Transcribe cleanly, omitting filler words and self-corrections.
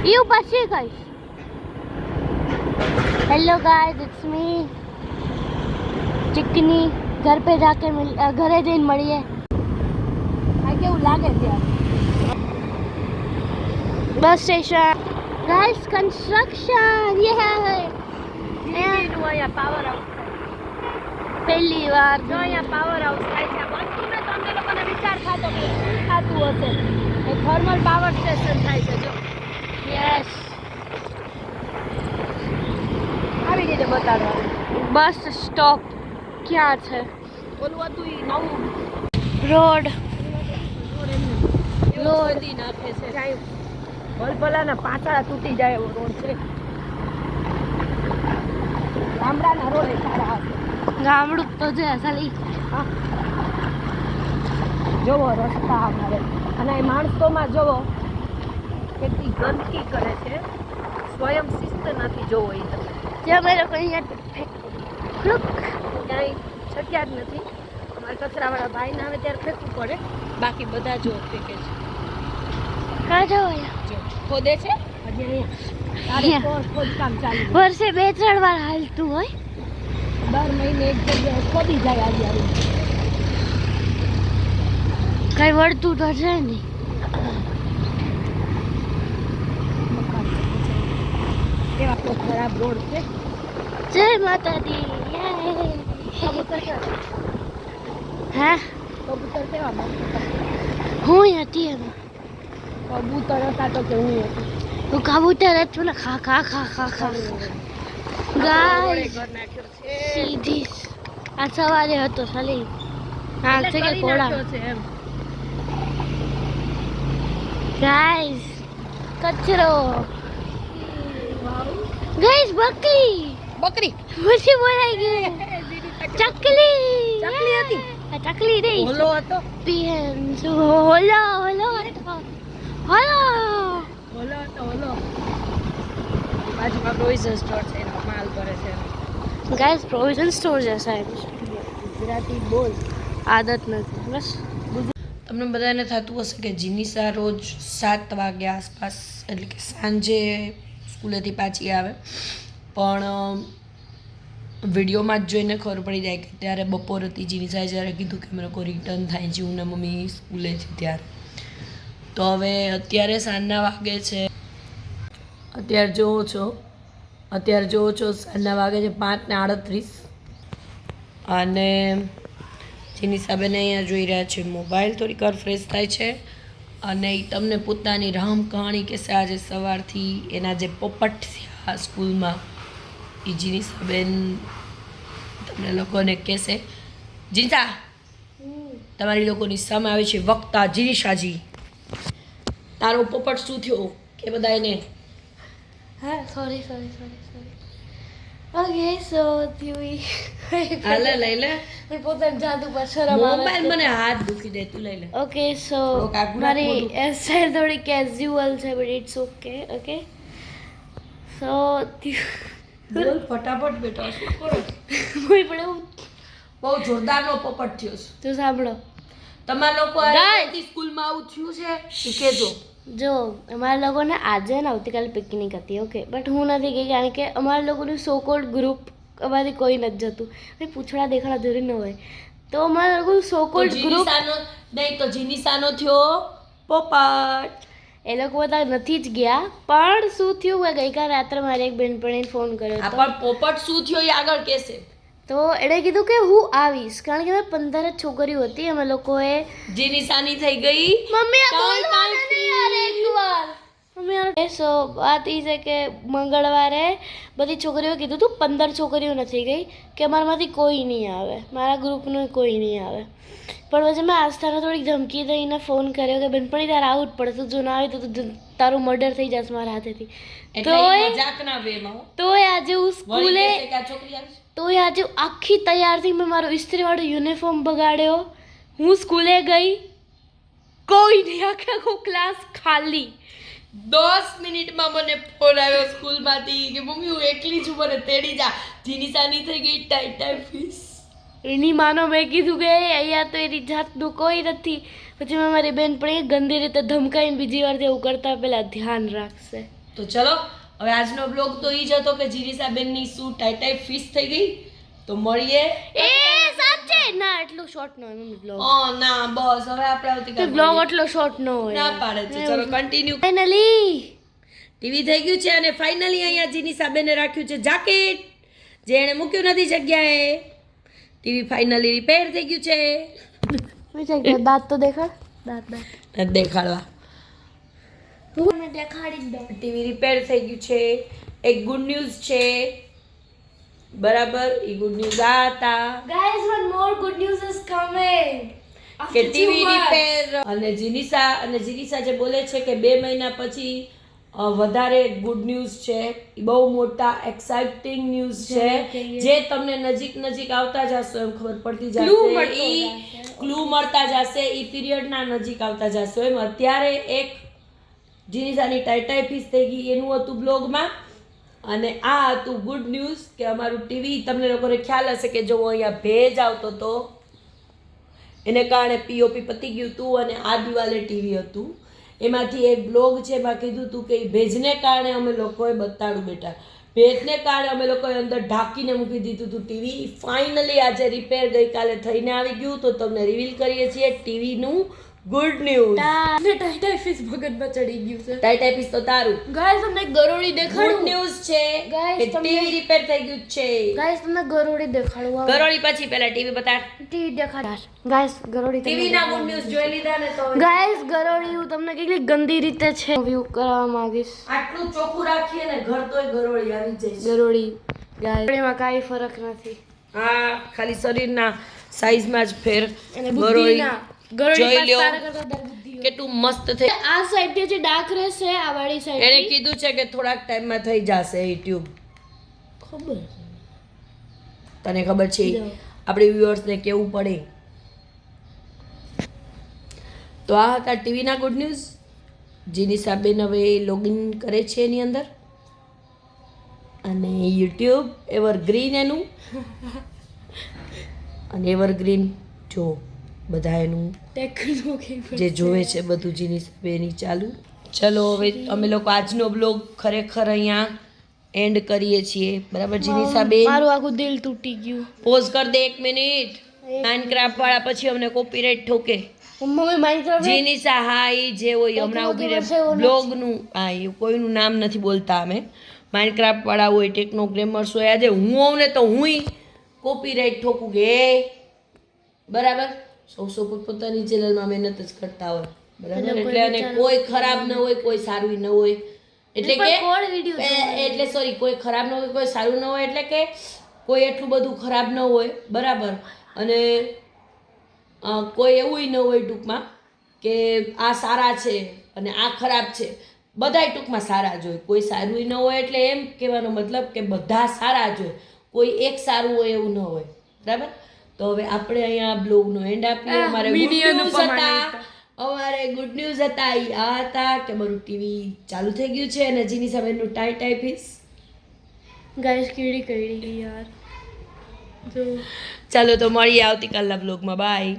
You પછી guys. Hello guys, it's me. चिकनी घर पे जाके घरे जઈને મળીએ. આ કેવું લાગે ત્યાં bus station. Guys, construction. Yeah. દીદીનું અહીંયા પાવર હાઉસ પહેલી વાર જો અહીંયા પાવર હાઉસ થાય છે બનતું ને તો અમને લોકોને વિચાર થતો કે શું થતું હશે એ થર્મલ પાવર સ્ટેશન થાય છે જો યસ. આવી રીતે બતાડવાનું બસ સ્ટોપ ક્યાં છે? ઓલું હતું ઈ નવું રોડ. રોડ દી નાખે છે ભલભલાના પાંચડા તૂટી જાય એવો રોડ છે ગામડાના રોડ એ સારા હશે ગામડું તો છે અસલી. હા જોવો રસ્તા અમારે અને એ માણસોમાં જોવો કેટલી ગંદકી કરે છે સ્વયં શિસ્ત નથી જોવો એ તમે જે અમે લોકો અહીંયા ક્યાંય જગ્યા જ નથી અમારે કચરાવાળા ભાઈને આવે ત્યારે ફેંકવું પડે બાકી બધા જો ફેંકે છે કાં જવાય? જો ખોદે છે હજી અહીંયા ખોદકામ ચાલુ છે. વર્ષે 2-3 વાર હાલતું હોય. દર મહિને એક જગ્યાએ ખોદી જાય આવી આવી કઈ વળતું તો છે નહીં. કેવા તો ખરાબ રોડ છે જય માતાજી. કબૂતર હે કબૂતર કેવા મસ્ત હું હતી એમાં. કબૂતર હતા તો કે હું હતી તું કબૂતર હતું ને ખા ખા ખા ખા ખા. ગાઈસ ઘર નાખ્યો છે સીધી આ સવારે હતો સાલી. હા છે કે કરી કોળા. નાખ્યો છે એમ ગાઈસ કચરો. ગાઈસ બકરી બકરી પછી બોલાઈ ગઈ. ચકલી. ચકલી હતી? આ ચકલી નહીં. ઓલો હતો પીએમ હોલો હોલો હતો. હોલો ઓલો હતો ઓલો બાજુમાં પ્રોવિઝન સ્ટોર છે એનો માલ કરે છે ગાઈસ પ્રોવિઝન સ્ટોર જैसा है. ગુજરાતી બોલ આદત નથી બસ. તમને બધાને થતું હશે કે જીનિસા રોજ 7 વાગ્યા આસપાસ એટલે કે સાંજે સ્કૂલેથી પાછી આવે પણ વિડીયોમાં જ જોઈને ખબર પડી જાય કે ત્યારે બપોર હતી જીનિસાએ જ્યારે કીધું કે અમે લોકો રિટર્ન થાય છે હું ને મમ્મી સ્કૂલેથી ત્યારે તો હવે અત્યારે સાંજના વાગે છે અત્યારે જોવો છો સાંજના વાગે છે 5:38 અને જીનિસાબેન અહીંયા જોઈ રહ્યા છે મોબાઈલ થોડીક વાર ફ્રેશ થાય છે અને એ તમને પોતાની રામ કહાણી કહેશે આજે સવારથી એના જે પોપટ થયા સ્કૂલમાં એ જીનિસાબેન તમને લોકોને કહેશે. જીનિસા તમારી લોકોની સામે આવે છે વક્તા જીનિસાજી. તારો પોપટ શું થયો કે બધા એને હા સોરી ઓકે સો થ્યુઈ હાલે લઈ લે પણ પોતાના જાદુ પર શરમ આવે. મોબાઈલ મને હાથ દુખી દે તું લઈ લે ઓકે સો કાગુડા મારી મોઢું. હેરસ્ટાઈલ થોડી કેઝ્યુઅલ છે but it's okay okay so બોલ ફટાફટ બેટા શું કરો કોઈ પણ એવું બહુ જોરદારનો પોપટ થયો છે તો સાંભળો તમારા લોકો Guys! સ્કૂલમાં આવું થયું છે એ કહેજો જો અમારા લોકોને આજે ને આવતીકાલે પિકનિક હતી ઓકે બટ હું નથી ગઈ કારણ કે અમારા લોકોનું સો કોલ્ડ ગ્રુપ અમારી કોઈ નથી જતું ભાઈ પૂછડા દેખાડા જરૂરી ન હોય તો અમારા લોકોનું સો કોલ્ડ ગ્રુપ નહીં તો જીનિસાનો થયો પોપટ એ લોકો બધા નથી જ ગયા પણ શું થયું કે ગઈકાલે રાત્રે મારી એક બેનપણીને ફોન કર્યો આ હતો પણ પોપટ શું થયો એ આગળ કહેશે તો એણે કીધું કે હું આવીશ કારણ કે 15 જ છોકરીઓ હતી અમે લોકોએ જીનિસાની થઈ ગઈ મમ્મી આ કાલ બોલવાનું નહીં યાર એકવાર મમ્મી યાર સો વાત એ છે કે મંગળવારે બધી છોકરીઓ કીધું તું 15 છોકરીઓ નથી ગઈ કે અમારામાંથી કોઈ નહીં આવે મારા ગ્રુપનું કોઈ નહીં આવે પણ પછી મેં આસ્થાને થોડીક ધમકી દઈને ફોન કર્યો કે બેનપણી તારે આવું જ પડે તું જો ના આવે તો તારું મર્ડર થઈ જશે મારા હાથેથી મજાકના વેમાં તોય આજે હું સ્કૂલે છોકરી આવી તોય આજે આખી તૈયાર થઈ મેં મારો ઇસ્ત્રીવાળો યુનિફોર્મ બગાડ્યો હું સ્કૂલે ગઈ કોઈ નહીં આખો ક્લાસ ખાલી 10 મિનિટમાં મને ફોન આવ્યો સ્કૂલમાંથી કે મમ્મી હું એકલી છું મને તેડી જા જીનિસાની થઈ ગઈ ટાઈફીસ એની માનો મેં કીધું કે અહીંયા તો એની જાતનું કોઈ નથી પછી મેં મારી બેનપણી ગંદી રીતે ધમકાઈને બીજી વાર એવું કરતા પહેલાં ધ્યાન રાખશે તો ચલો હવે આજનો બ્લોગ તો ઈ જ હતો કે જીરીસાબેનની શું ટાઈ ફિશ થઈ ગઈ. તો મળીએ. એ સાચે ના એટલું શોર્ટ ન હોય મમ્મી બ્લોગ. ના બસ હવે આપણે આવતીકાલ બ્લોગ એટલો શોર્ટ ન હોય. ના પાડે છે. ચલો કન્ટિન્યુ. ફાઇનલી ટીવી થઈ ગયું છે અને ફાઇનલી અહીંયા જીનીસાબેને રાખ્યું છે જાકેટ જે એણે મૂક્યું નથી જગ્યાએ. ટીવી ફાઇનલી રિપેર થઈ ગયું છે. દાંત તો દેખાડ. દાંત નથી દેખાડવા. હું દેખાડી દઉં. ટીવી રિપેર થઈ ગયું છે. એક ગુડ ન્યૂઝ છે બરાબર. એ ગુડ ન્યૂઝ આ હતા guys one more good news is coming. કે ટીવી રિપેર અને જીનીસા જે બોલે છે કે 2 મહિના પછી વધારે ગુડ ન્યૂઝ છે. એ બહુ મોટા એક્સાઇટિંગ ન્યૂઝ છે જે તમને નજીક આવતા જશો એમ ખબર પડતી જશે. ક્લુ મળતા જશે. એ પીરિયડના નજીક આવતા જશો એમ. અત્યારે એક જીનીસાની ટાઈ ફિશ થઈ ગઈ એનું હતું બ્લોગમાં. અને આ હતું ગુડ ન્યૂઝ કે અમારું ટીવી તમને લોકોને ખ્યાલ હશે કે જો અહીંયા ભેજ આવતો હતો એને કારણે પીઓપી પતી ગયું હતું અને આ દિવાલે ટીવી હતું. એમાંથી એક બ્લોગ છે એમાં કીધું હતું કે ભેજને કારણે અમે લોકોએ બતાડું બેટા. ભેજને કારણે અમે લોકોએ અંદર ઢાંકીને મૂકી દીધું હતું ટીવી. ફાઇનલી આજે રિપેર ગઈકાલે થઈને આવી ગયું. તો તમને રિવીલ કરીએ છીએ ટીવીનું ગુડ ન્યૂઝ. ટાઈ ફિશ ભગતમાં ચડી ગયું છે. ટાઈ ફિશ તો તારું. ગાઈઝ તમને ગરોળી ગુડ દેખાડું. ન્યૂઝ છે Guys, કે ટીવી રિપેર થઈ ગયું છે. ગાઈઝ તમને ગરોળી દેખાડું. ગરોળી પછી પહેલા ટીવી બતાડ. ટીવી દેખાડ. ગાઈઝ ગરોળી ટીવી ના ગુડ ન્યૂઝ જોઈ લીધા ને તો ગાઈઝ ગરોળી હું તમને કેટલી ગંદી રીતે છે વ્યૂ કરવા માંગીશ. આટલું ચોખ્ખું રાખીએ ને ઘર તોય ગરોળી આવી જાય છે. ગરોળી ગાઈઝ કાંઈ ફરક નથી. હા ખાલી શરીરના સાઈઝમાં જ ફેર. અને ગરોળી બુદ્ધિના ગરોળી જોઈ લ્યો. પાસ કરતા દર બુદ્ધિ હોય. કેટલું મસ્ત થઈ. આ સાઈડ જે ડાર્ક રહેશે આ વાળી સાઈડ એને કીધું છે કે થોડાક ટાઈમમાં થઈ જશે એ ટ્યુબ. ખબર તને ખબર છે આપણે વ્યુઅર્સને કેવું પડે. તો આ હતા ટીવીના ગુડ ન્યૂઝ. જીનીસાબેન હવે લોગિન કરે છે એની અંદર અને યુટ્યુબ એવરગ્રીન એનું અને એવરગ્રીન જો બધા એનું જે જોવે છે બધું જીનીસાબેની ચાલુ. ચલો હવે અમે લોકો આજનો બ્લોગ ખરેખર અહીંયા એન્ડ કરીએ છીએ બરાબર. જીનીસાબેન મારું આખું દિલ તૂટી ગયું. પોઝ કર દે 1 મિનિટ. માઇનક્રાફ્ટ વાળા પછી અમને કોપીરાઇટ ઠોકે. મમ્મી માઇનક્રાફ્ટ જીનીસા હા ઈ જે હોય હમણાં ઉભી રહે બ્લોગનું હા એ કોઈનું નામ નથી બોલતા અમે. માઇનક્રાફ્ટ વાળા હોય ટેકનોગ્રામર્સ હોય. આજે હું હોઉં ને તો હુંય કોપીરાઇટ ઠોકું કે બરાબર. સૌ પોતપોતાની ચેનલમાં મહેનત જ કરતા હોય બરાબર. એટલે અને કોઈ ખરાબ ન હોય કોઈ સારું ન હોય એટલે કે એટલે સોરી કોઈ ખરાબ ન હોય કોઈ સારું ન હોય એટલે કે કોઈ એટલું બધું ખરાબ ન હોય બરાબર. અને કોઈ એવું ન હોય ટૂંકમાં કે આ સારા છે અને આ ખરાબ છે. બધાય ટૂંકમાં સારા જ હોય. કોઈ સારું ન હોય એટલે એમ કહેવાનો મતલબ કે બધા સારા જ હોય. કોઈ એક સારું હોય એવું ન હોય બરાબર. તો હવે આપણે અહીંયા બ્લોગનો એન્ડ આપીએ. અમારે ગુડ ન્યૂઝ હતા આ હતા કે મારું ટીવી ચાલુ થઈ ગયું છે અને જીનીસાબેનનું ટાઈ ફિશ. ગાઈસ કીડી કઈડી યાર. ચાલો તો મળીએ આવતીકાલના બ્લોગમાં. બાય.